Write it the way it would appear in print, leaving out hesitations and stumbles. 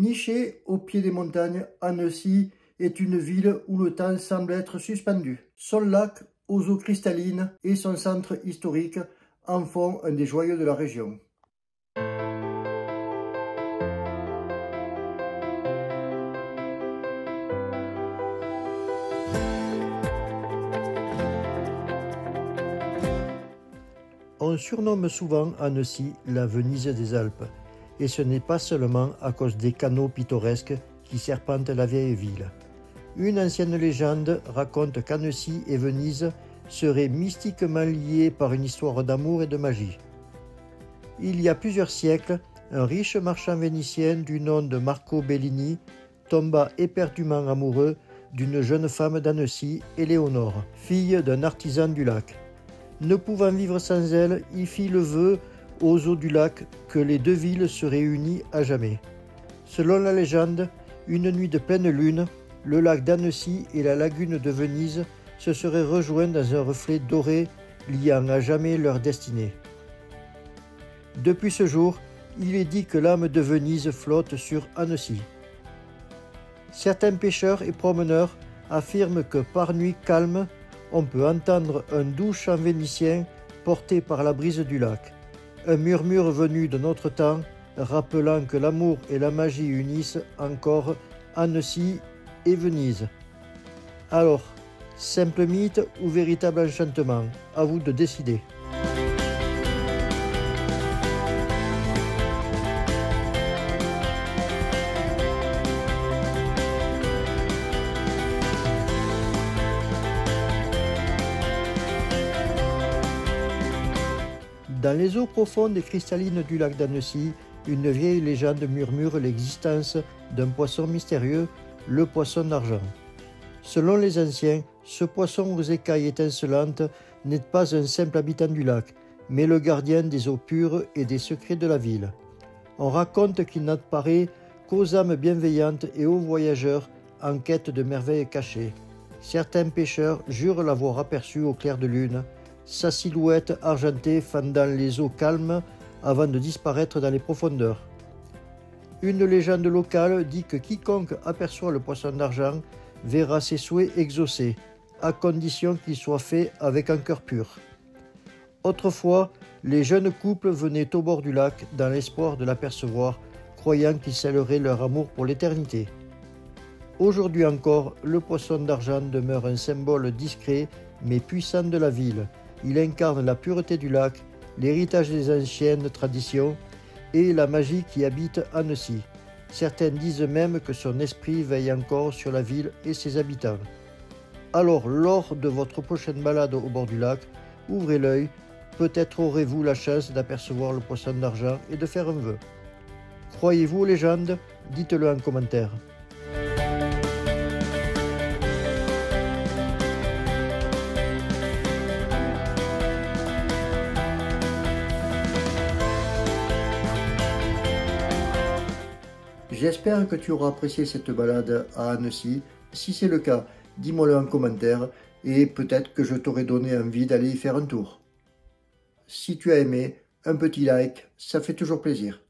Nichée au pied des montagnes, Annecy est une ville où le temps semble être suspendu. Son lac aux eaux cristallines et son centre historique en font un des joyaux de la région. On surnomme souvent Annecy la Venise des Alpes, et ce n'est pas seulement à cause des canaux pittoresques qui serpentent la vieille ville. Une ancienne légende raconte qu'Annecy et Venise seraient mystiquement liées par une histoire d'amour et de magie. Il y a plusieurs siècles, un riche marchand vénitien du nom de Marco Bellini tomba éperdument amoureux d'une jeune femme d'Annecy, Éléonore, fille d'un artisan du lac. Ne pouvant vivre sans elle, il fit le vœu aux eaux du lac que les deux villes seraient unies à jamais. Selon la légende, une nuit de pleine lune, le lac d'Annecy et la lagune de Venise se seraient rejoints dans un reflet doré liant à jamais leur destinée. Depuis ce jour, il est dit que l'âme de Venise flotte sur Annecy. Certains pêcheurs et promeneurs affirment que par nuit calme, on peut entendre un doux chant vénitien porté par la brise du lac, un murmure venu de notre temps, rappelant que l'amour et la magie unissent encore Annecy et Venise. Alors, simple mythe ou véritable enchantement, à vous de décider. Dans les eaux profondes et cristallines du lac d'Annecy, une vieille légende murmure l'existence d'un poisson mystérieux, le poisson d'argent. Selon les anciens, ce poisson aux écailles étincelantes n'est pas un simple habitant du lac, mais le gardien des eaux pures et des secrets de la ville. On raconte qu'il n'apparaît qu'aux âmes bienveillantes et aux voyageurs en quête de merveilles cachées. Certains pêcheurs jurent l'avoir aperçu au clair de lune, sa silhouette argentée fendant les eaux calmes avant de disparaître dans les profondeurs. Une légende locale dit que quiconque aperçoit le poisson d'argent verra ses souhaits exaucés, à condition qu'il soit fait avec un cœur pur. Autrefois, les jeunes couples venaient au bord du lac dans l'espoir de l'apercevoir, croyant qu'il scellerait leur amour pour l'éternité. Aujourd'hui encore, le poisson d'argent demeure un symbole discret mais puissant de la ville. Il incarne la pureté du lac, l'héritage des anciennes traditions et la magie qui habite Annecy. Certains disent même que son esprit veille encore sur la ville et ses habitants. Alors, lors de votre prochaine balade au bord du lac, ouvrez l'œil, peut-être aurez-vous la chance d'apercevoir le poisson d'argent et de faire un vœu. Croyez-vous aux légendes? Dites-le en commentaire. J'espère que tu auras apprécié cette balade à Annecy. Si c'est le cas, dis-moi-le en commentaire et peut-être que je t'aurai donné envie d'aller y faire un tour. Si tu as aimé, un petit like, ça fait toujours plaisir.